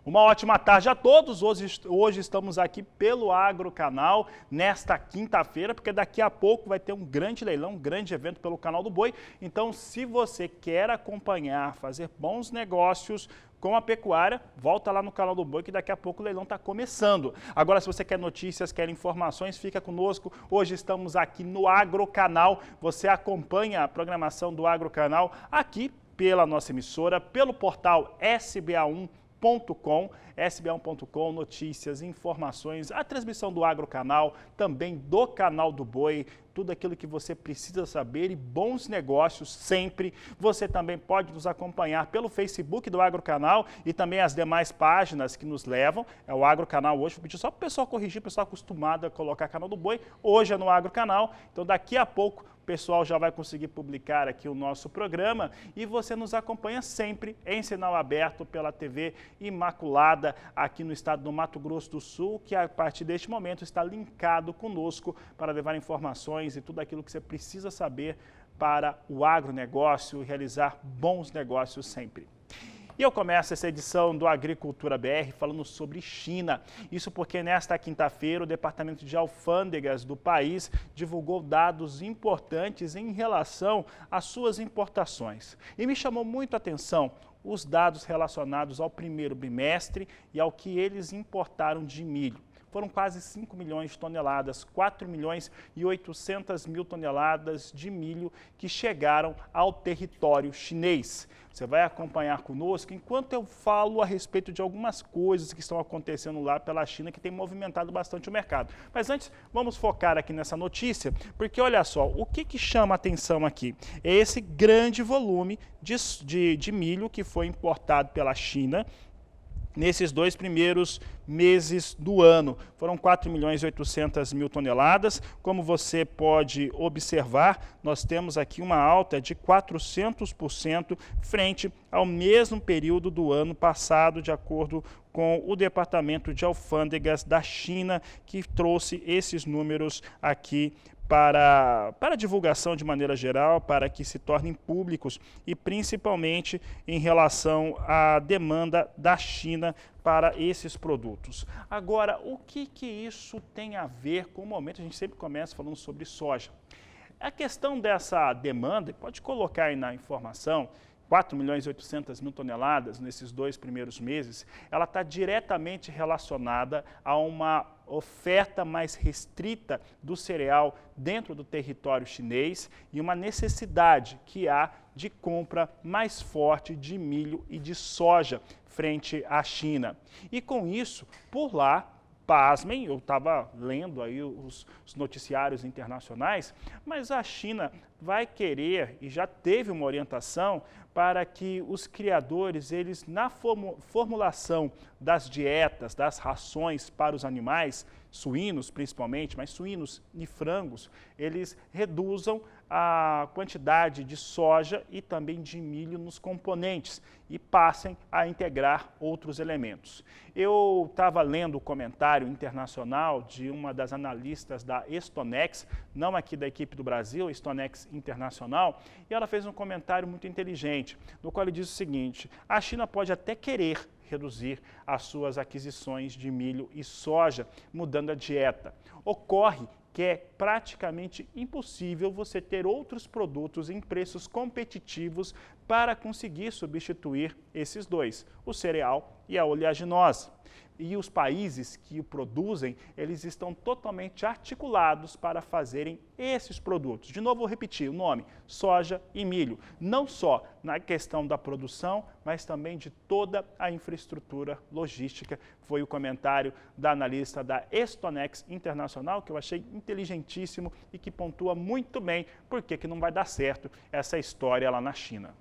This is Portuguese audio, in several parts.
Uma ótima tarde a todos. Hoje estamos aqui pelo Agrocanal, nesta quinta-feira, porque daqui a pouco vai ter um grande leilão, um grande evento pelo Canal do Boi. Então, se você quer acompanhar, fazer bons negócios com a pecuária, volta lá no Canal do Boi que daqui a pouco o leilão está começando. Agora, se você quer notícias, quer informações, fica conosco. Hoje estamos aqui no Agrocanal. Você acompanha a programação do Agrocanal aqui pela nossa emissora, pelo portal sba1.com, notícias, informações, a transmissão do Agrocanal, também do Canal do Boi, tudo aquilo que você precisa saber e bons negócios sempre. Você também pode nos acompanhar pelo Facebook do Agrocanal e também as demais páginas que nos levam. É o Agrocanal hoje, vou pedir só para o pessoal corrigir, o pessoal acostumado a colocar Canal do Boi, hoje é no Agrocanal, então daqui a pouco o pessoal já vai conseguir publicar aqui o nosso programa e você nos acompanha sempre em sinal aberto pela TV Imaculada aqui no estado do Mato Grosso do Sul, que a partir deste momento está linkado conosco para levar informações e tudo aquilo que você precisa saber para o agronegócio e realizar bons negócios sempre. E eu começo essa edição do Agricultura BR falando sobre China. Isso porque nesta quinta-feira o Departamento de Alfândegas do país divulgou dados importantes em relação às suas importações. E me chamou muito a atenção os dados relacionados ao primeiro bimestre e ao que eles importaram de milho. Foram quase 5 milhões de toneladas, 4 milhões e 800 mil toneladas de milho que chegaram ao território chinês. Você vai acompanhar conosco enquanto eu falo a respeito de algumas coisas que estão acontecendo lá pela China que tem movimentado bastante o mercado. Mas antes, vamos focar aqui nessa notícia, porque olha só, o que chama a atenção aqui é esse grande volume de milho que foi importado pela China nesses 2 primeiros meses do ano. Foram 4 milhões e 800 mil toneladas. Como você pode observar, nós temos aqui uma alta de 400% frente ao mesmo período do ano passado, de acordo com o Departamento de Alfândegas da China, que trouxe esses números aqui para divulgação de maneira geral, para que se tornem públicos e principalmente em relação à demanda da China para esses produtos. Agora, o que isso tem a ver com o momento? A gente sempre começa falando sobre soja. A questão dessa demanda, pode colocar aí na informação, 4 milhões e 800 mil toneladas nesses 2 primeiros meses, ela está diretamente relacionada a uma oferta mais restrita do cereal dentro do território chinês e uma necessidade que há de compra mais forte de milho e de soja frente à China. E com isso, por lá, pasmem, eu estava lendo aí os noticiários internacionais, mas a China vai querer, e já teve uma orientação, para que os criadores, eles na formulação das dietas, das rações para os animais, suínos principalmente, mas suínos e frangos, eles reduzam a quantidade de soja e também de milho nos componentes e passem a integrar outros elementos. Eu estava lendo o comentário internacional de uma das analistas da Stonex, não aqui da equipe do Brasil, Stonex Internacional, e ela fez um comentário muito inteligente, no qual ele diz o seguinte: a China pode até querer reduzir as suas aquisições de milho e soja, mudando a dieta. Ocorre que é praticamente impossível você ter outros produtos em preços competitivos para conseguir substituir esses dois, o cereal e a oleaginosa. E os países que o produzem, eles estão totalmente articulados para fazerem esses produtos. De novo, vou repetir o nome: soja e milho. Não só na questão da produção, mas também de toda a infraestrutura logística. Foi o comentário da analista da Stonex Internacional, que eu achei inteligentíssimo e que pontua muito bem por que não vai dar certo essa história lá na China.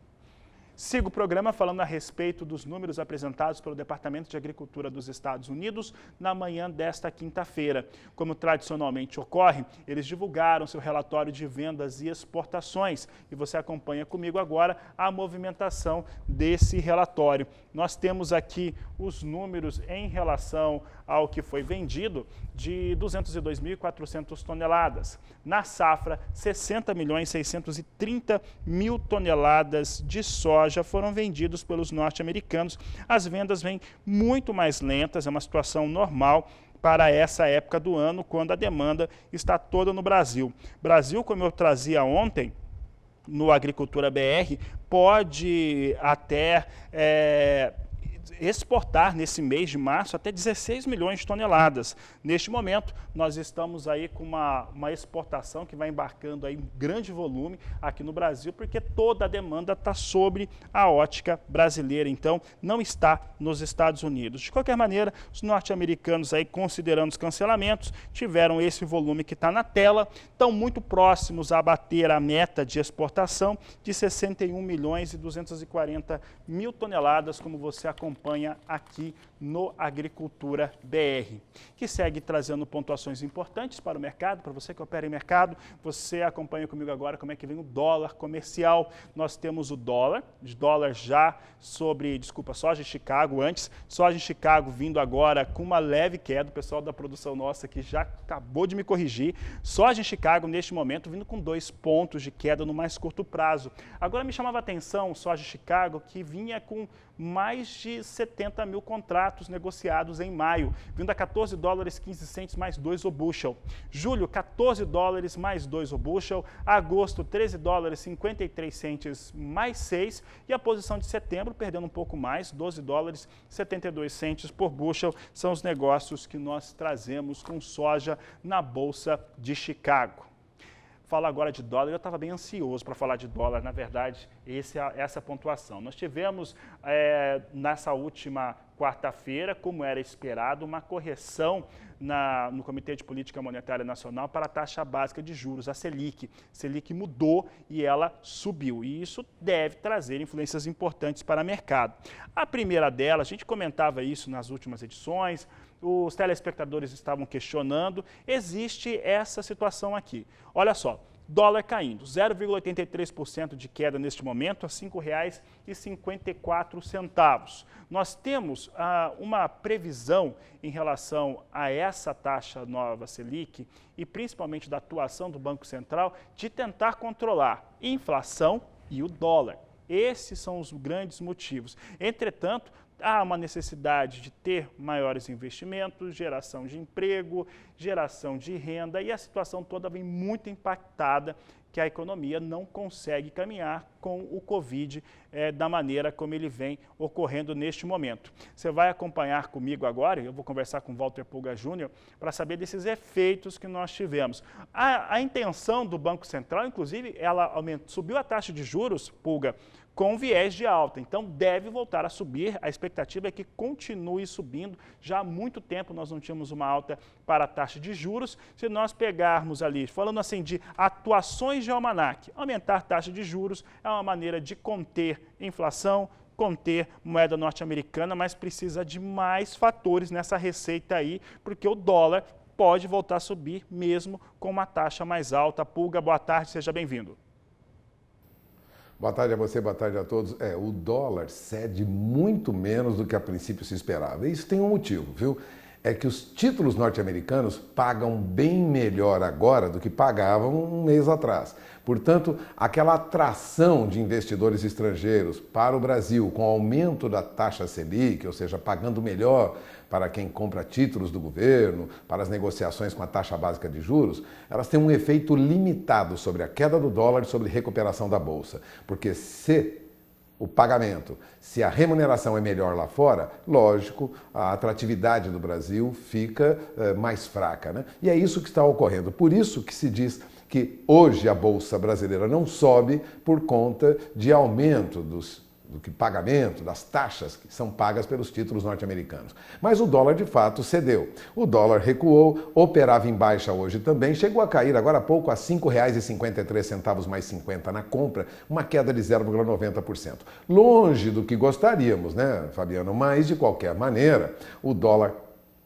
Sigo o programa falando a respeito dos números apresentados pelo Departamento de Agricultura dos Estados Unidos na manhã desta quinta-feira. Como tradicionalmente ocorre, eles divulgaram seu relatório de vendas e exportações e você acompanha comigo agora a movimentação desse relatório. Nós temos aqui os números em relação ao que foi vendido de 202.400 toneladas. Na safra, 60.630.000 toneladas de soja foram vendidos pelos norte-americanos. As vendas vêm muito mais lentas, é uma situação normal para essa época do ano, quando a demanda está toda no Brasil. Brasil, como eu trazia ontem, no Agricultura BR, pode até exportar nesse mês de março até 16 milhões de toneladas. Neste momento, nós estamos aí com uma exportação que vai embarcando aí um grande volume aqui no Brasil, porque toda a demanda está sobre a ótica brasileira, então não está nos Estados Unidos. De qualquer maneira, os norte-americanos aí, considerando os cancelamentos, tiveram esse volume que está na tela, estão muito próximos a bater a meta de exportação de 61.240.000 toneladas, como você acompanha aqui no Agricultura BR, que segue trazendo pontuações importantes para o mercado. Para você que opera em mercado, você acompanha comigo agora como é que vem o dólar comercial. Nós temos o dólar já sobre, soja em Chicago antes, soja em Chicago vindo agora com uma leve queda. O pessoal da produção nossa aqui já acabou de me corrigir. Soja em Chicago neste momento vindo com 2 pontos de queda no mais curto prazo. Agora me chamava a atenção soja em Chicago, que vinha com mais de 70 mil contratos negociados em maio, vindo a $14,15 mais 2 o bushel. Julho, $14 mais 2 o bushel. Agosto, $13,53 mais 6. E a posição de setembro, perdendo um pouco mais, $12,72 por bushel. São os negócios que nós trazemos com soja na Bolsa de Chicago. Falar agora de dólar, eu estava bem ansioso para falar de dólar, na verdade, essa pontuação. Nós tivemos, nessa última quarta-feira, como era esperado, uma correção no Comitê de Política Monetária Nacional para a taxa básica de juros, a Selic. A Selic mudou e ela subiu, e isso deve trazer influências importantes para o mercado. A primeira delas, a gente comentava isso nas últimas edições, os telespectadores estavam questionando, existe essa situação aqui. Olha só, dólar caindo, 0,83% de queda neste momento, a R$ 5,54. Nós temos uma previsão em relação a essa taxa nova Selic e principalmente da atuação do Banco Central de tentar controlar a inflação e o dólar. Esses são os grandes motivos. Entretanto, há uma necessidade de ter maiores investimentos, geração de emprego, geração de renda, e a situação toda vem muito impactada, que a economia não consegue caminhar com o Covid da maneira como ele vem ocorrendo neste momento. Você vai acompanhar comigo agora, eu vou conversar com o Walter Pulga Júnior, para saber desses efeitos que nós tivemos. A intenção do Banco Central, inclusive, ela subiu a taxa de juros, Pulga, com viés de alta, então deve voltar a subir. A expectativa é que continue subindo. Já há muito tempo nós não tínhamos uma alta para a taxa de juros. Se nós pegarmos ali, falando assim de atuações de almanaque, aumentar a taxa de juros é uma maneira de conter inflação, conter moeda norte-americana, mas precisa de mais fatores nessa receita aí, porque o dólar pode voltar a subir mesmo com uma taxa mais alta. Pulga, boa tarde, seja bem-vindo. Boa tarde a você, boa tarde a todos. O dólar cede muito menos do que a princípio se esperava. E isso tem um motivo, viu? É que os títulos norte-americanos pagam bem melhor agora do que pagavam um mês atrás. Portanto, aquela atração de investidores estrangeiros para o Brasil com o aumento da taxa Selic, ou seja, pagando melhor para quem compra títulos do governo, para as negociações com a taxa básica de juros, elas têm um efeito limitado sobre a queda do dólar e sobre a recuperação da Bolsa. Porque se o pagamento, se a remuneração é melhor lá fora, lógico, a atratividade do Brasil fica mais fraca, né? E é isso que está ocorrendo. Por isso que se diz que hoje a Bolsa brasileira não sobe por conta de aumento do pagamento, das taxas que são pagas pelos títulos norte-americanos. Mas o dólar, de fato, cedeu. O dólar recuou, operava em baixa hoje também, chegou a cair agora há pouco a R$ 5,53 mais 50 na compra, uma queda de 0,90%. Longe do que gostaríamos, né, Fabiano? Mas, de qualquer maneira, o dólar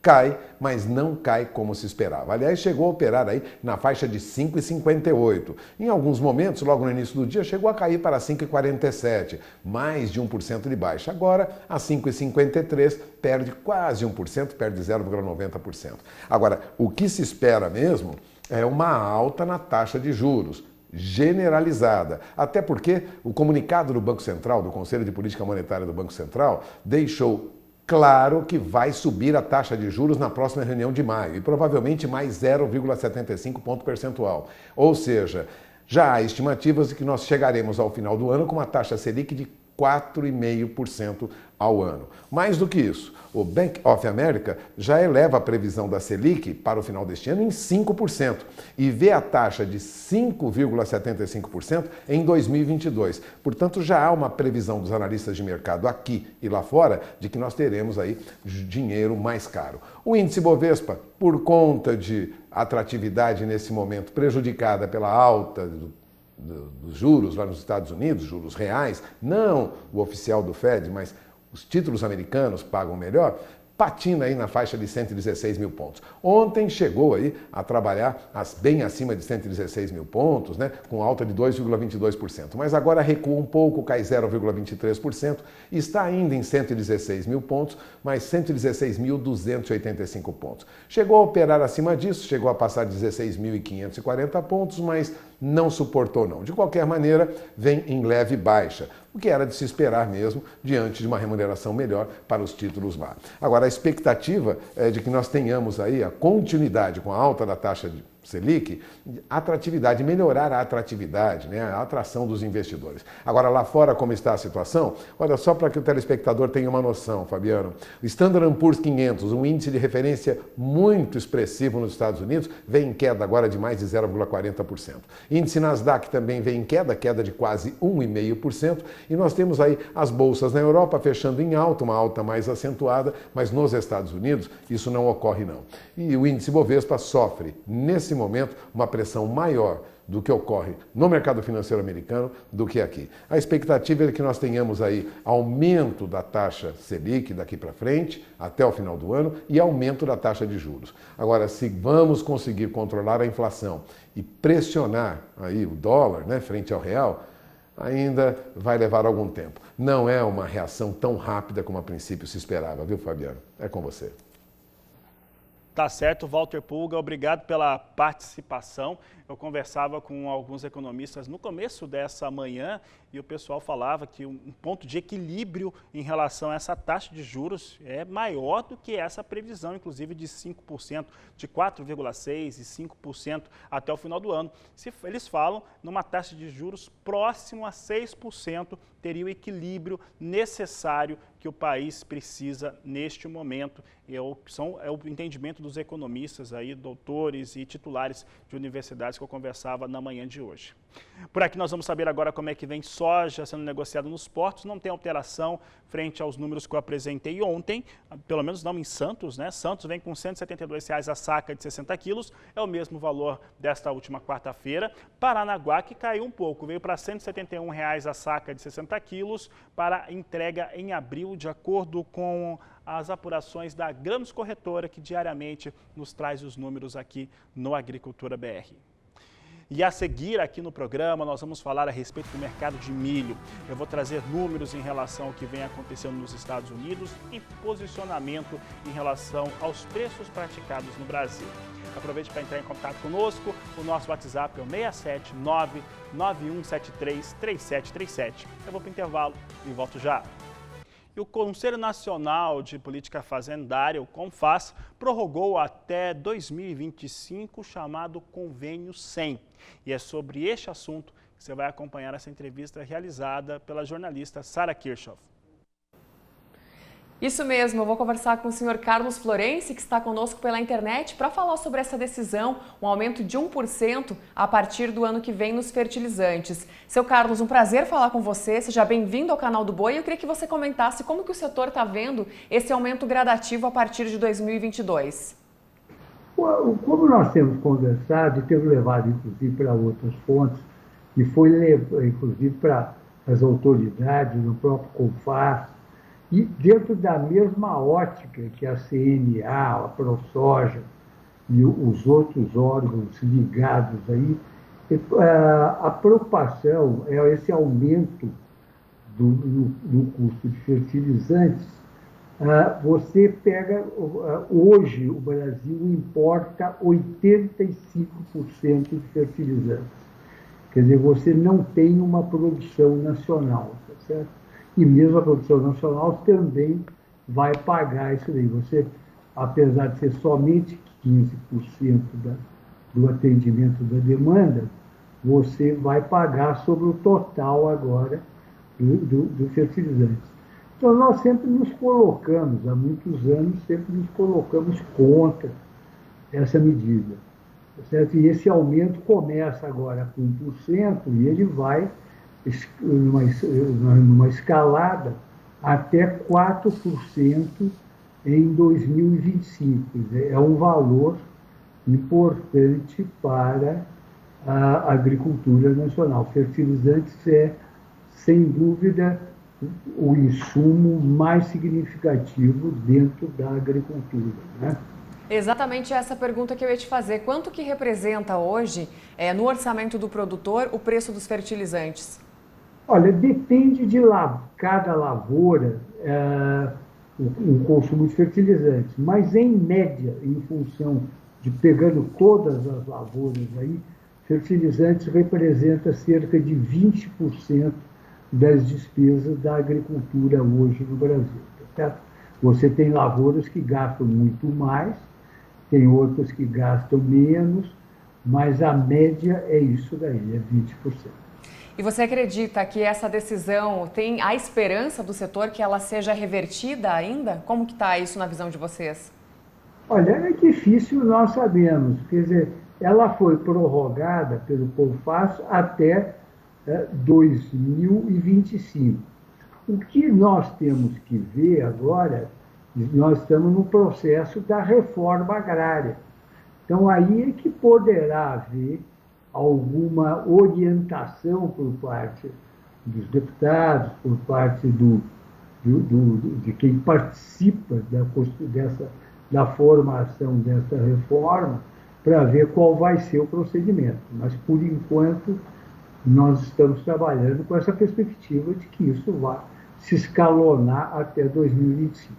cai, mas não cai como se esperava. Aliás, chegou a operar aí na faixa de 5,58. Em alguns momentos, logo no início do dia, chegou a cair para 5,47, mais de 1% de baixa. Agora, a 5,53 perde quase 1%, perde 0,90%. Agora, o que se espera mesmo é uma alta na taxa de juros generalizada. Até porque o comunicado do Banco Central, do Conselho de Política Monetária do Banco Central, deixou claro que vai subir a taxa de juros na próxima reunião de maio e provavelmente mais 0,75 ponto percentual. Ou seja, já há estimativas de que nós chegaremos ao final do ano com uma taxa Selic de 4,5% ao ano. Mais do que isso, o Bank of America já eleva a previsão da Selic para o final deste ano em 5% e vê a taxa de 5,75% em 2022. Portanto, já há uma previsão dos analistas de mercado aqui e lá fora de que nós teremos aí dinheiro mais caro. O índice Bovespa, por conta de atratividade nesse momento prejudicada pela alta dos juros lá nos Estados Unidos, juros reais, não o oficial do Fed, mas os títulos americanos pagam melhor, patina aí na faixa de 116 mil pontos. Ontem chegou aí a trabalhar bem acima de 116 mil pontos, né, com alta de 2,22%. Mas agora recua um pouco, cai 0,23% e está ainda em 116 mil pontos, mas 116.285 pontos. Chegou a operar acima disso, chegou a passar 16.540 pontos, mas não suportou não. De qualquer maneira, vem em leve baixa, o que era de se esperar mesmo diante de uma remuneração melhor para os títulos lá. Agora, a expectativa é de que nós tenhamos aí a continuidade com a alta da taxa de Selic, atratividade, melhorar a atratividade, né, a atração dos investidores. Agora, lá fora, como está a situação? Olha, só para que o telespectador tenha uma noção, Fabiano, o Standard & Poor's 500, um índice de referência muito expressivo nos Estados Unidos, vem em queda agora de mais de 0,40%. Índice Nasdaq também vem em queda de quase 1,5%, e nós temos aí as bolsas na Europa fechando em alta, uma alta mais acentuada, mas nos Estados Unidos isso não ocorre não. E o índice Bovespa sofre, nesse momento, uma pressão maior do que ocorre no mercado financeiro americano do que aqui. A expectativa é que nós tenhamos aí aumento da taxa Selic daqui para frente, até o final do ano, e aumento da taxa de juros. Agora, se vamos conseguir controlar a inflação e pressionar aí o dólar, né, frente ao real, ainda vai levar algum tempo. Não é uma reação tão rápida como a princípio se esperava, viu, Fabiano? É com você. Tá certo, Walter Pulga, obrigado pela participação. Eu conversava com alguns economistas no começo dessa manhã e o pessoal falava que um ponto de equilíbrio em relação a essa taxa de juros é maior do que essa previsão, inclusive de 5%, de 4,6% e 5% até o final do ano. Se eles falam numa taxa de juros próximo a 6%, teria o equilíbrio necessário que o país precisa neste momento. É o entendimento dos economistas, aí, doutores e titulares de universidades que eu conversava na manhã de hoje. Por aqui nós vamos saber agora como é que vem soja sendo negociada nos portos. Não tem alteração frente aos números que eu apresentei ontem, pelo menos não em Santos, né? Santos vem com R$ 172 a saca de 60 quilos, é o mesmo valor desta última quarta-feira. Paranaguá, que caiu um pouco, veio para R$ 171 a saca de 60 quilos para entrega em abril, de acordo com as apurações da Gramos Corretora, que diariamente nos traz os números aqui no Agricultura BR. E a seguir aqui no programa nós vamos falar a respeito do mercado de milho. Eu vou trazer números em relação ao que vem acontecendo nos Estados Unidos e posicionamento em relação aos preços praticados no Brasil. Aproveite para entrar em contato conosco, o nosso WhatsApp é o 679-9173-3737. Eu vou para o intervalo e volto já. E o Conselho Nacional de Política Fazendária, o CONFAS, prorrogou até 2025 o chamado Convênio 100. E é sobre este assunto que você vai acompanhar essa entrevista realizada pela jornalista Sara Kirchhoff. Isso mesmo, eu vou conversar com o senhor Carlos Florenci, que está conosco pela internet, para falar sobre essa decisão, um aumento de 1% a partir do ano que vem nos fertilizantes. Seu Carlos, um prazer falar com você, seja bem-vindo ao canal do Boi. Eu queria que você comentasse como que o setor está vendo esse aumento gradativo a partir de 2022. Como nós temos conversado e temos levado, inclusive, para outras fontes, e foi, inclusive, para as autoridades, no próprio CONFAS, E dentro da mesma ótica que a CNA, a ProSoja e os outros órgãos ligados aí, a preocupação é esse aumento do custo de fertilizantes. Você pega, hoje o Brasil importa 85% de fertilizantes. Quer dizer, você não tem uma produção nacional, tá certo? E mesmo a produção nacional também vai pagar isso daí. Você, apesar de ser somente 15% do atendimento da demanda, você vai pagar sobre o total agora do fertilizante. Então, nós sempre nos colocamos, há muitos anos, sempre nos colocamos contra essa medida. Certo? E esse aumento começa agora com 1% e ele vai numa escalada até 4% em 2025. É um valor importante para a agricultura nacional. Fertilizantes é, sem dúvida, o insumo mais significativo dentro da agricultura, né? Exatamente essa pergunta que eu ia te fazer. Quanto que representa hoje, no orçamento do produtor, o preço dos fertilizantes? Olha, depende de cada lavoura o consumo de fertilizantes, mas em média, em função de pegando todas as lavouras aí, fertilizantes representa cerca de 20% das despesas da agricultura hoje no Brasil. Tá? Você tem lavouras que gastam muito mais, tem outras que gastam menos, mas a média é isso daí, é 20%. E você acredita que essa decisão tem a esperança do setor que ela seja revertida ainda? Como que está isso na visão de vocês? Olha, é difícil nós sabemos. Quer dizer, ela foi prorrogada pelo CONFAS até 2025. O que nós temos que ver agora, nós estamos no processo da reforma agrária. Então, aí é que poderá haver alguma orientação por parte dos deputados, por parte de quem participa da formação dessa reforma, para ver qual vai ser o procedimento. Mas, por enquanto, nós estamos trabalhando com essa perspectiva de que isso vai se escalonar até 2025.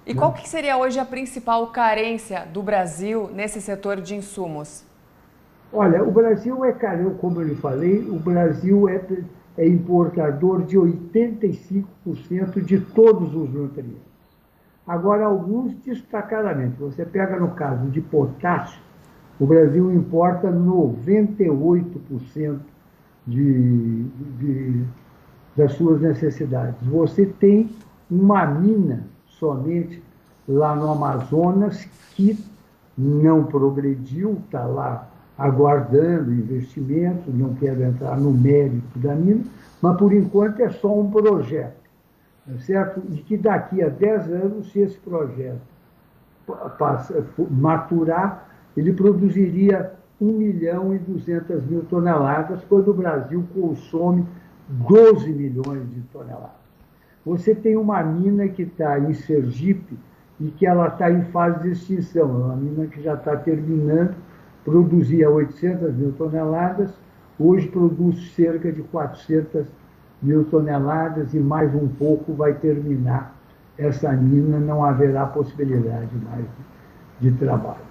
E qual que seria hoje a principal carência do Brasil nesse setor de insumos? Olha, o Brasil como eu lhe falei, o Brasil é importador de 85% de todos os nutrientes. Agora, alguns destacadamente. Você pega no caso de potássio, o Brasil importa 98% das suas necessidades. Você tem uma mina somente lá no Amazonas que não progrediu, está lá aguardando investimentos, não quero entrar no mérito da mina, mas por enquanto é só um projeto, certo? E que daqui a 10 anos, se esse projeto maturar, ele produziria 1.200.000 toneladas, quando o Brasil consome 12 milhões de toneladas. Você tem uma mina que está em Sergipe e que ela está em fase de extinção, é uma mina que já está terminando, produzia 800.000 toneladas, hoje produz cerca de 400.000 toneladas e mais um pouco vai terminar essa mina, não haverá possibilidade mais de trabalho.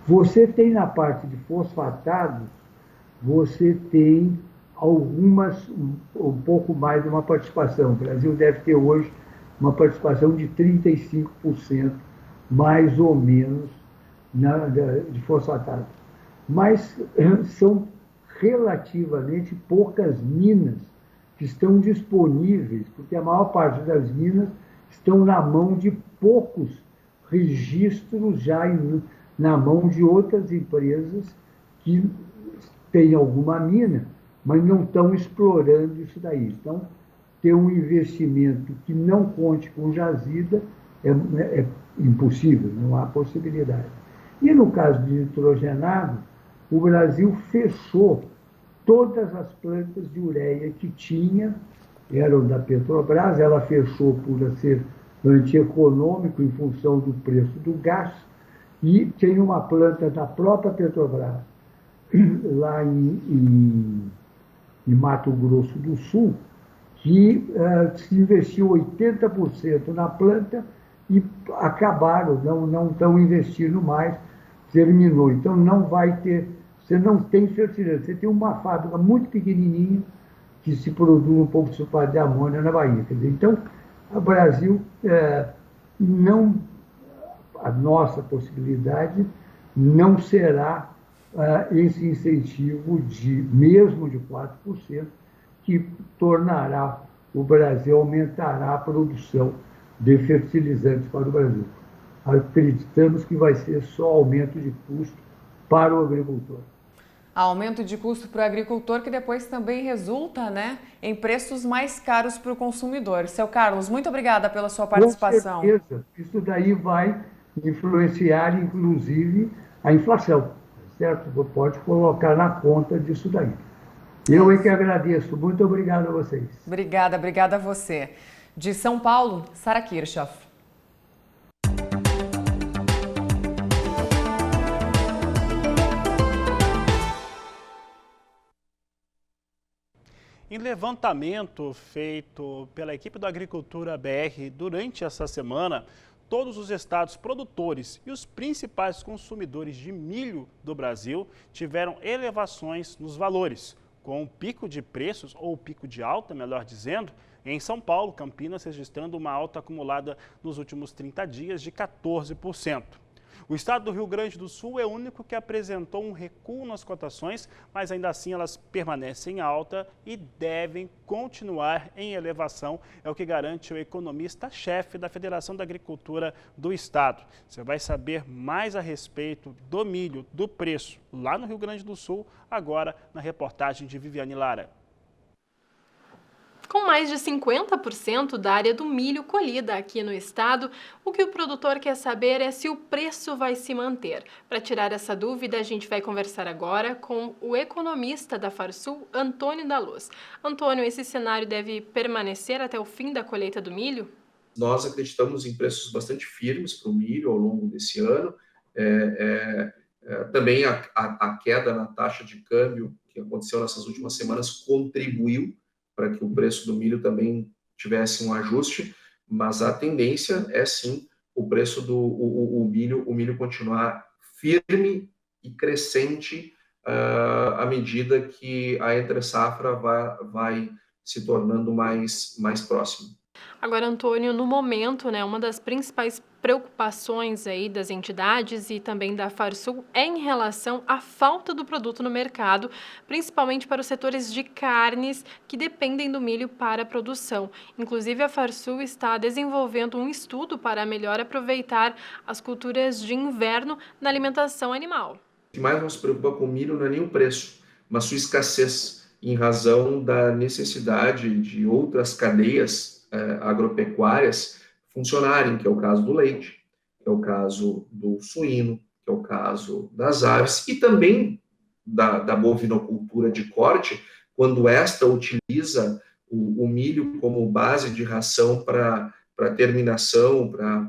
Você tem na parte de fosfatados, você tem um pouco mais de uma participação. O Brasil deve ter hoje uma participação de 35%, mais ou menos, de fosfatados. Mas são relativamente poucas minas que estão disponíveis, porque a maior parte das minas estão na mão de poucos registros já na mão de outras empresas que têm alguma mina, mas não estão explorando isso daí. Então, ter um investimento que não conte com jazida é impossível, não há possibilidade. E no caso de nitrogenado, o Brasil fechou todas as plantas de ureia que tinha, eram da Petrobras, ela fechou por ser antieconômico em função do preço do gás, e tem uma planta da própria Petrobras, lá em Mato Grosso do Sul, que se investiu 80% na planta e acabaram, não estão investindo mais, terminou. Então não vai ter, você não tem fertilizante, você tem uma fábrica muito pequenininha que se produz um pouco de sulfato de amônia na Bahia. Quer dizer, então, o Brasil, a nossa possibilidade não será esse incentivo mesmo de 4%, que tornará o Brasil, aumentará a produção de fertilizantes para o Brasil. Acreditamos que vai ser só aumento de custo para o agricultor. Aumento de custo para o agricultor que depois também resulta, em preços mais caros para o consumidor. Seu Carlos, muito obrigada pela sua participação. Com certeza, isso daí vai influenciar, inclusive, a inflação, certo? Pode colocar na conta disso daí. Eu é que agradeço. Muito obrigado a vocês. Obrigada a você. De São Paulo, Sara Kirchhoff. Em levantamento feito pela equipe da Agricultura BR durante essa semana, todos os estados produtores e os principais consumidores de milho do Brasil tiveram elevações nos valores, com o pico de preços, ou pico de alta, melhor dizendo, em São Paulo, Campinas, registrando uma alta acumulada nos últimos 30 dias de 14%. O estado do Rio Grande do Sul é o único que apresentou um recuo nas cotações, mas ainda assim elas permanecem em alta e devem continuar em elevação, é o que garante o economista-chefe da Federação da Agricultura do Estado. Você vai saber mais a respeito do milho, do preço, lá no Rio Grande do Sul, agora na reportagem de Viviane Lara. Com mais de 50% da área do milho colhida aqui no estado, o que o produtor quer saber é se o preço vai se manter. Para tirar essa dúvida, a gente vai conversar agora com o economista da Farsul, Antônio da Luz. Antônio, esse cenário deve permanecer até o fim da colheita do milho? Nós acreditamos em preços bastante firmes para o milho ao longo desse ano. Também a queda na taxa de câmbio que aconteceu nessas últimas semanas contribuiu para que o preço do milho também tivesse um ajuste, mas a tendência é sim o preço do milho continuar firme e crescente à medida que a entre-safra vai se tornando mais próxima. Agora, Antônio, no momento, uma das principais preocupações aí das entidades e também da Farsul é em relação à falta do produto no mercado, principalmente para os setores de carnes que dependem do milho para a produção. Inclusive, a Farsul está desenvolvendo um estudo para melhor aproveitar as culturas de inverno na alimentação animal. O que mais nos preocupa com o milho não é nem o preço, mas sua escassez, em razão da necessidade de outras cadeias agropecuárias funcionarem, que é o caso do leite, que é o caso do suíno, que é o caso das aves e também da bovinocultura de corte, quando esta utiliza o milho como base de ração para terminação, para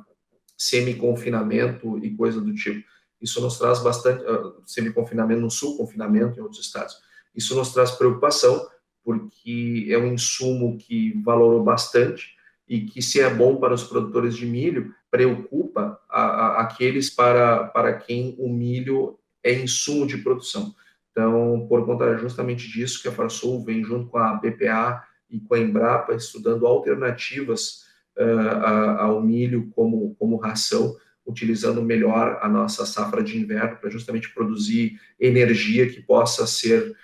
semi-confinamento e coisa do tipo. Isso nos traz bastante, semi-confinamento no sul, confinamento em outros estados. Isso nos traz preocupação, porque é um insumo que valorou bastante e que, se é bom para os produtores de milho, preocupa aqueles para quem o milho é insumo de produção. Então, por conta justamente disso que a Farsul vem junto com a BPA e com a Embrapa estudando alternativas ao milho como ração, utilizando melhor a nossa safra de inverno para justamente produzir energia que possa ser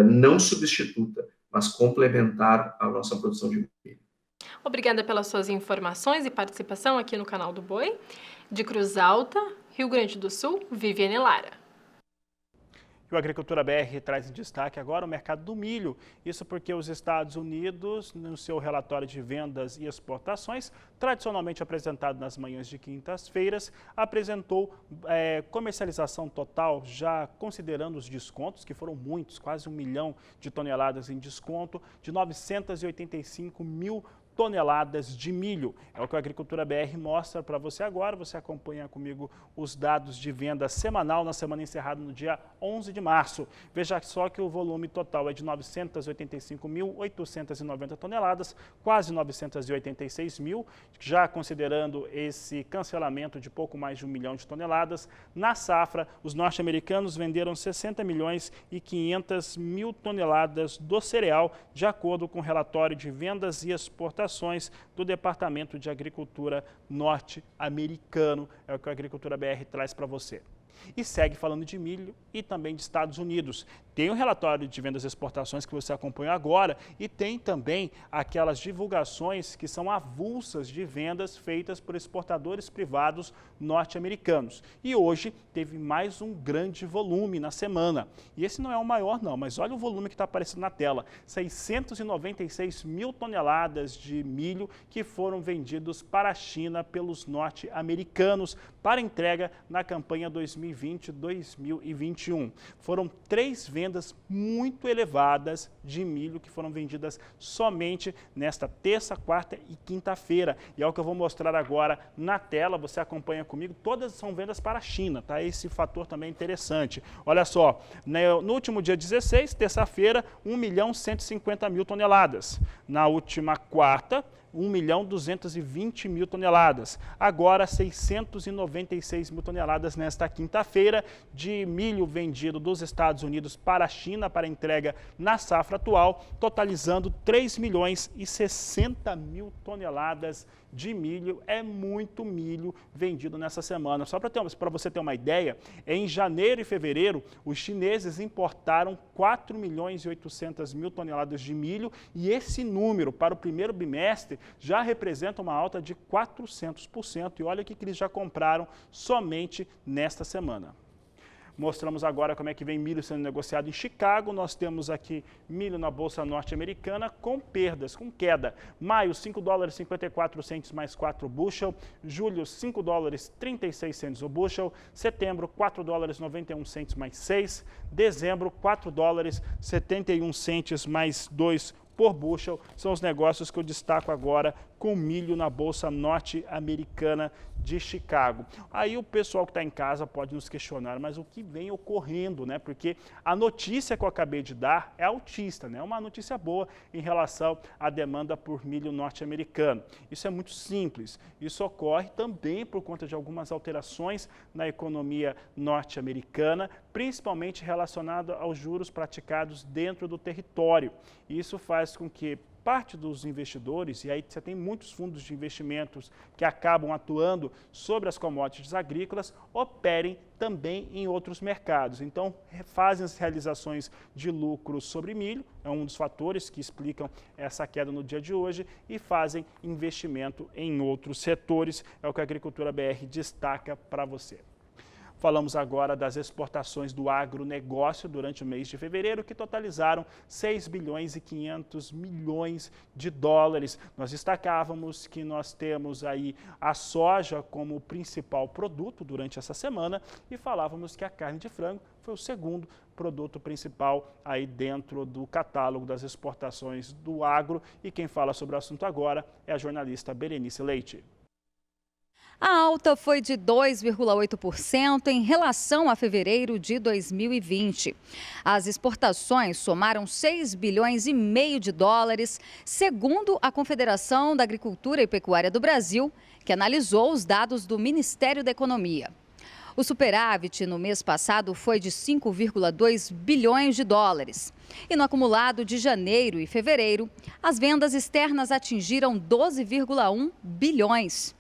não substituta, mas complementar a nossa produção de milho. Obrigada pelas suas informações e participação aqui no canal do Boi. De Cruz Alta, Rio Grande do Sul, Viviane Lara. E o Agricultura BR traz em destaque agora o mercado do milho. Isso porque os Estados Unidos, no seu relatório de vendas e exportações, tradicionalmente apresentado nas manhãs de quintas-feiras, apresentou comercialização total, já considerando os descontos, que foram muitos, quase 1 milhão de toneladas em desconto, de 985 mil toneladas de milho. É o que a Agricultura BR mostra para você agora. Você acompanha comigo os dados de venda semanal na semana encerrada no dia 11 de março. Veja só que o volume total é de 985.890 toneladas, quase 986 mil, já considerando esse cancelamento de pouco mais de 1 milhão de toneladas. Na safra, os norte-americanos venderam 60 milhões e 500 mil toneladas do cereal, de acordo com o relatório de vendas e exportações do Departamento de Agricultura norte-americano. É o que a Agricultura BR traz para você. E segue falando de milho e também de Estados Unidos. Tem o relatório de vendas e exportações que você acompanha agora e tem também aquelas divulgações que são avulsas de vendas feitas por exportadores privados norte-americanos. E hoje teve mais um grande volume na semana. E esse não é o maior não, mas olha o volume que está aparecendo na tela. 696 mil toneladas de milho que foram vendidos para a China pelos norte-americanos para entrega na campanha 2020-2021. Foram 3 vendas muito elevadas de milho que foram vendidas somente nesta terça, quarta e quinta-feira. E é o que eu vou mostrar agora na tela, você acompanha comigo, todas são vendas para a China, tá? Esse fator também é interessante. Olha só, no último dia 16, terça-feira, 1.150.000 toneladas. Na última quarta, 1.220.000 toneladas. Agora, 696 mil toneladas nesta quinta-feira de milho vendido dos Estados Unidos para a China para entrega na safra atual, totalizando 3.060.000 toneladas de milho. É muito milho vendido nessa semana. Só para você ter uma ideia, em janeiro e fevereiro, os chineses importaram 4.800.000 toneladas de milho e esse número para o primeiro bimestre já representa uma alta de 400%. E olha o que eles já compraram somente nesta semana. Mostramos agora como é que vem milho sendo negociado em Chicago. Nós temos aqui milho na Bolsa Norte-Americana com perdas, com queda. Maio, $5,54 mais 4 bushel. Julho, $5,36 o bushel. Setembro, $4,91 mais 6. Dezembro, $4,71 mais 2 por bushel. São os negócios que eu destaco agora com milho na Bolsa Norte-Americana de Chicago. Aí o pessoal que está em casa pode nos questionar, mas o que vem ocorrendo, né? Porque a notícia que eu acabei de dar é altista, né? É uma notícia boa em relação à demanda por milho norte-americano. Isso é muito simples. Isso ocorre também por conta de algumas alterações na economia norte-americana, principalmente relacionada aos juros praticados dentro do território. Isso faz com que parte dos investidores, e aí você tem muitos fundos de investimentos que acabam atuando sobre as commodities agrícolas, operem também em outros mercados. Então, fazem as realizações de lucros sobre milho, é um dos fatores que explicam essa queda no dia de hoje, e fazem investimento em outros setores, é o que a Agricultura BR destaca para você. Falamos agora das exportações do agronegócio durante o mês de fevereiro, que totalizaram 6 bilhões e 500 milhões de dólares. Nós destacávamos que nós temos aí a soja como principal produto durante essa semana e falávamos que a carne de frango foi o segundo produto principal aí dentro do catálogo das exportações do agro. E quem fala sobre o assunto agora é a jornalista Berenice Leite. A alta foi de 2,8% em relação a fevereiro de 2020. As exportações somaram 6 bilhões e meio de dólares, segundo a Confederação da Agricultura e Pecuária do Brasil, que analisou os dados do Ministério da Economia. O superávit no mês passado foi de 5,2 bilhões de dólares. E no acumulado de janeiro e fevereiro, as vendas externas atingiram 12,1 bilhões.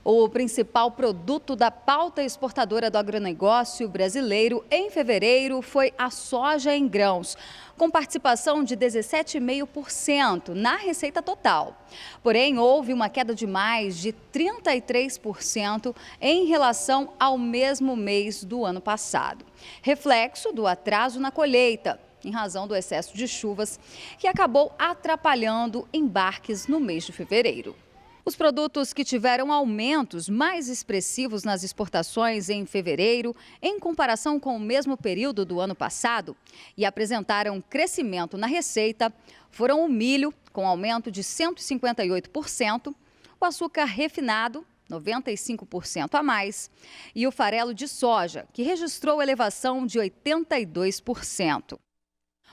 O principal produto da pauta exportadora do agronegócio brasileiro em fevereiro foi a soja em grãos, com participação de 17,5% na receita total. Porém, houve uma queda de mais de 33% em relação ao mesmo mês do ano passado, reflexo do atraso na colheita, em razão do excesso de chuvas, que acabou atrapalhando embarques no mês de fevereiro. Os produtos que tiveram aumentos mais expressivos nas exportações em fevereiro, em comparação com o mesmo período do ano passado, e apresentaram crescimento na receita, foram o milho, com aumento de 158%, o açúcar refinado, 95% a mais, e o farelo de soja, que registrou elevação de 82%.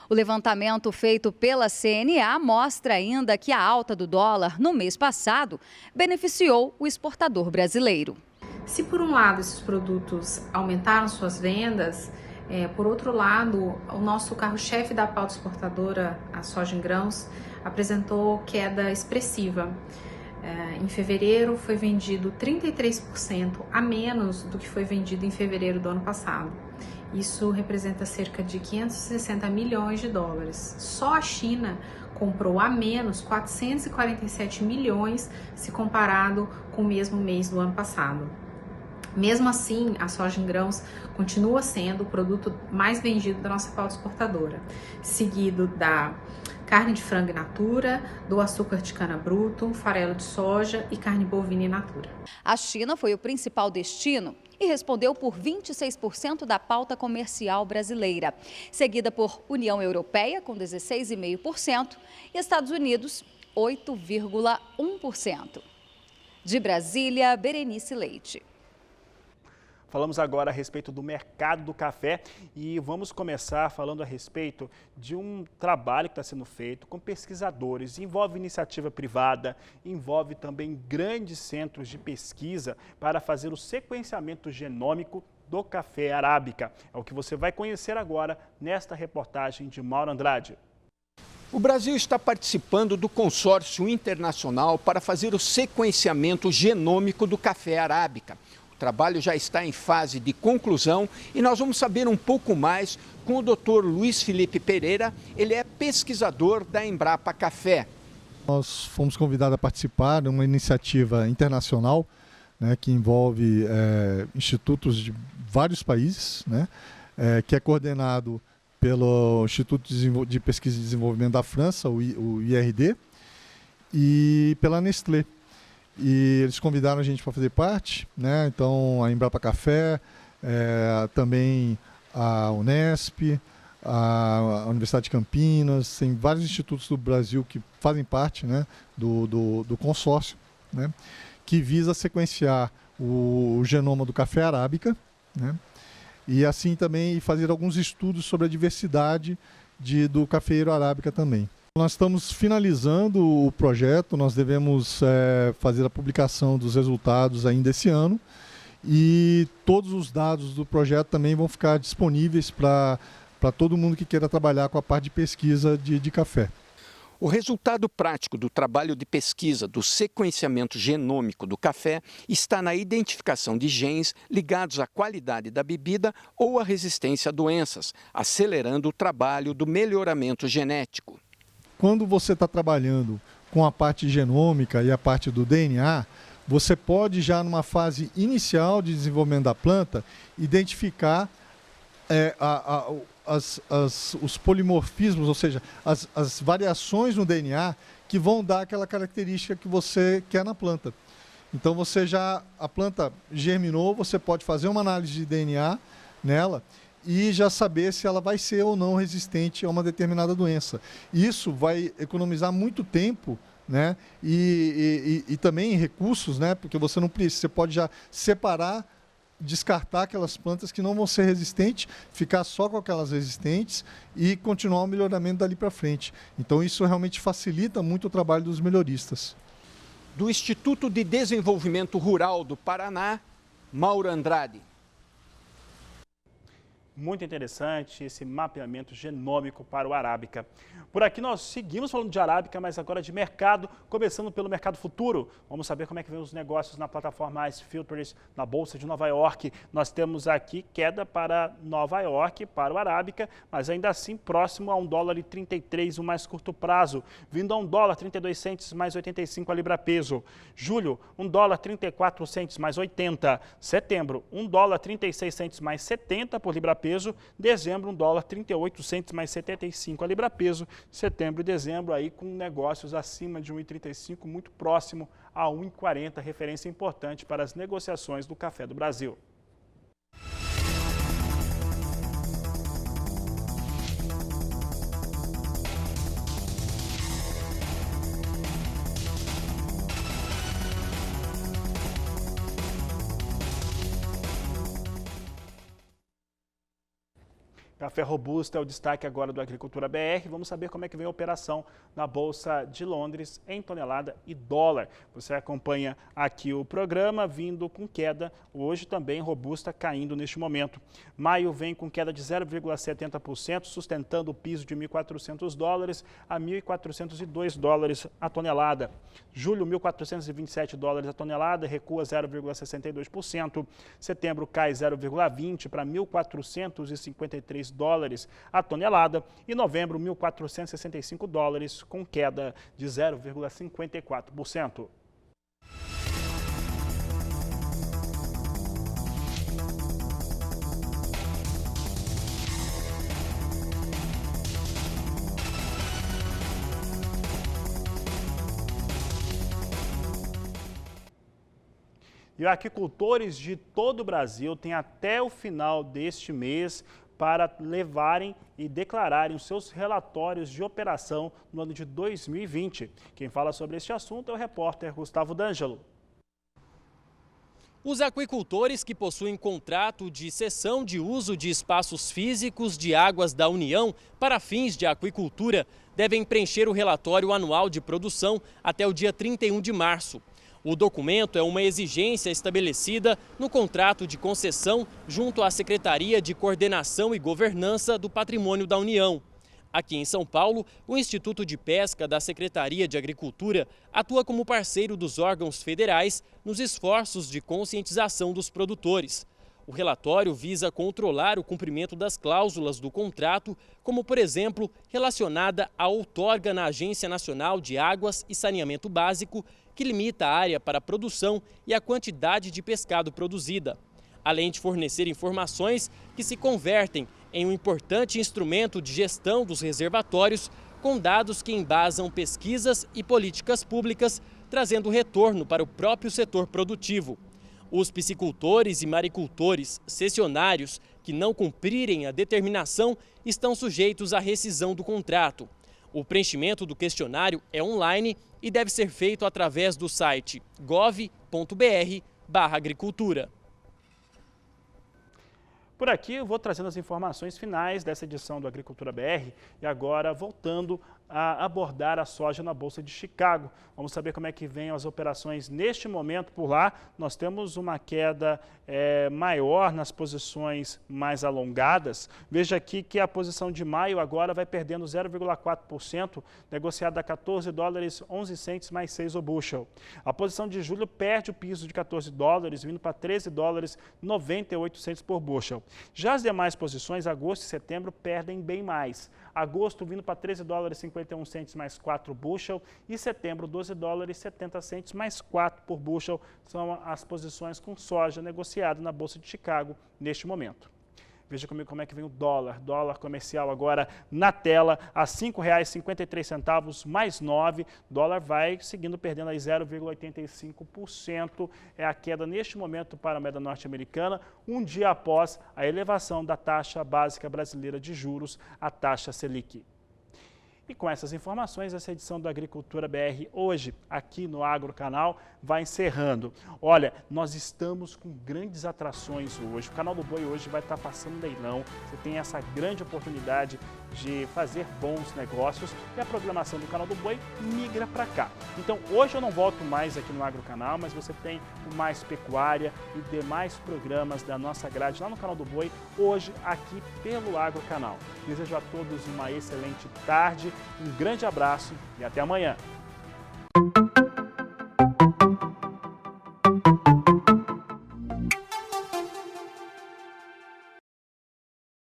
O levantamento feito pela CNA mostra ainda que a alta do dólar no mês passado beneficiou o exportador brasileiro. Se por um lado esses produtos aumentaram suas vendas, por outro lado, o nosso carro-chefe da pauta exportadora, a soja em grãos, apresentou queda expressiva. Em fevereiro foi vendido 33% a menos do que foi vendido em fevereiro do ano passado. Isso representa cerca de 560 milhões de dólares. Só a China comprou a menos 447 milhões se comparado com o mesmo mês do ano passado. Mesmo assim, a soja em grãos continua sendo o produto mais vendido da nossa pauta exportadora, seguido da carne de frango in natura, do açúcar de cana bruto, farelo de soja e carne bovina in natura. A China foi o principal destino e respondeu por 26% da pauta comercial brasileira, seguida por União Europeia, com 16,5%, e Estados Unidos, 8,1%. De Brasília, Berenice Leite. Falamos agora a respeito do mercado do café e vamos começar falando a respeito de um trabalho que está sendo feito com pesquisadores. Envolve iniciativa privada, envolve também grandes centros de pesquisa para fazer o sequenciamento genômico do café arábica. É o que você vai conhecer agora nesta reportagem de Mauro Andrade. O Brasil está participando do consórcio internacional para fazer o sequenciamento genômico do café arábica. O trabalho já está em fase de conclusão e nós vamos saber um pouco mais com o Dr. Luiz Felipe Pereira. Ele é pesquisador da Embrapa Café. Nós fomos convidados a participar de uma iniciativa internacional, né, que envolve institutos de vários países, né, que é coordenado pelo Instituto de Pesquisa e Desenvolvimento da França, o IRD, e pela Nestlé. E eles convidaram a gente para fazer parte, né? Então a Embrapa Café, também a Unesp, a Universidade de Campinas, tem vários institutos do Brasil que fazem parte, né, do consórcio, né, que visa sequenciar o genoma do café arábica, né, e assim também fazer alguns estudos sobre a diversidade do cafeiro arábica também. Nós estamos finalizando o projeto, nós devemos fazer a publicação dos resultados ainda esse ano e todos os dados do projeto também vão ficar disponíveis para todo mundo que queira trabalhar com a parte de pesquisa de café. O resultado prático do trabalho de pesquisa do sequenciamento genômico do café está na identificação de genes ligados à qualidade da bebida ou à resistência a doenças, acelerando o trabalho do melhoramento genético. Quando você está trabalhando com a parte genômica e a parte do DNA, você pode já numa fase inicial de desenvolvimento da planta identificar os polimorfismos, ou seja, as variações no DNA que vão dar aquela característica que você quer na planta. Então a planta germinou, você pode fazer uma análise de DNA nela e já saber se ela vai ser ou não resistente a uma determinada doença. Isso vai economizar muito tempo, né? E também recursos, né? Porque você não precisa, você pode já separar, descartar aquelas plantas que não vão ser resistentes, ficar só com aquelas resistentes e continuar o melhoramento dali para frente. Então isso realmente facilita muito o trabalho dos melhoristas. Do Instituto de Desenvolvimento Rural do Paraná, Mauro Andrade. Muito interessante esse mapeamento genômico para o arábica. Por aqui nós seguimos falando de arábica, mas agora de mercado, começando pelo mercado futuro. Vamos saber como é que vem os negócios na plataforma Ice Futures, na Bolsa de Nova York. Nós temos aqui queda para Nova York, para o arábica, mas ainda assim próximo a $1,33 o mais curto prazo, vindo a $1,32 mais 85 a libra peso. Julho, $1,34 mais 80. Setembro, $1,36 mais 70 por libra peso. Dezembro, $1,38 mais 75 a libra peso. Setembro e dezembro aí com negócios acima de 1,35, muito próximo a 1,40, referência importante para as negociações do café do Brasil. Café robusto é o destaque agora do Agricultura BR. Vamos saber como é que vem a operação na Bolsa de Londres em tonelada e dólar. Você acompanha aqui o programa vindo com queda, hoje também robusta caindo neste momento. Maio vem com queda de 0,70%, sustentando o piso de $1.400 a $1.402 a tonelada. Julho, $1.427 a tonelada, recua 0,62%. Setembro cai 0,20% para $1.453 a tonelada e novembro $1.465 com queda de 0,54%. E aquicultores de todo o Brasil têm até o final deste mês para levarem e declararem os seus relatórios de operação no ano de 2020. Quem fala sobre este assunto é o repórter Gustavo D'Angelo. Os aquicultores que possuem contrato de cessão de uso de espaços físicos de águas da União para fins de aquicultura devem preencher o relatório anual de produção até o dia 31 de março. O documento é uma exigência estabelecida no contrato de concessão junto à Secretaria de Coordenação e Governança do Patrimônio da União. Aqui em São Paulo, o Instituto de Pesca da Secretaria de Agricultura atua como parceiro dos órgãos federais nos esforços de conscientização dos produtores. O relatório visa controlar o cumprimento das cláusulas do contrato, como, por exemplo, relacionada à outorga na Agência Nacional de Águas e Saneamento Básico, que limita a área para a produção e a quantidade de pescado produzida, além de fornecer informações que se convertem em um importante instrumento de gestão dos reservatórios, com dados que embasam pesquisas e políticas públicas, trazendo retorno para o próprio setor produtivo. Os piscicultores e maricultores cessionários que não cumprirem a determinação estão sujeitos à rescisão do contrato. O preenchimento do questionário é online e deve ser feito através do site gov.br/agricultura. Por aqui eu vou trazendo as informações finais dessa edição do Agricultura BR e agora voltando a abordar a soja na Bolsa de Chicago. Vamos saber como é que vem as operações neste momento por lá. Nós temos uma queda maior nas posições mais alongadas. Veja aqui que a posição de maio agora vai perdendo 0,4%, negociada a $14,11 mais 6 o bushel. A posição de julho perde o piso de $14, vindo para $13,98 por bushel. Já as demais posições, agosto e setembro, perdem bem mais. Agosto vindo para $13,51 mais 4 bushel e setembro $12,70 mais 4 por bushel são as posições com soja negociada na Bolsa de Chicago neste momento. Veja comigo como é que vem o dólar. Dólar comercial agora na tela a R$ 5,53 mais 9. Dólar vai seguindo perdendo aí 0,85%. É a queda neste momento para a moeda norte-americana, um dia após a elevação da taxa básica brasileira de juros, a taxa Selic. E com essas informações, essa edição do Agricultura BR hoje, aqui no Agro Canal, vai encerrando. Olha, nós estamos com grandes atrações hoje. O Canal do Boi hoje vai estar passando leilão. Você tem essa grande oportunidade de fazer bons negócios e a programação do Canal do Boi migra para cá. Então, hoje eu não volto mais aqui no Agro Canal, mas você tem o Mais Pecuária e demais programas da nossa grade lá no Canal do Boi, hoje aqui pelo Agro Canal. Desejo a todos uma excelente tarde, um grande abraço e até amanhã.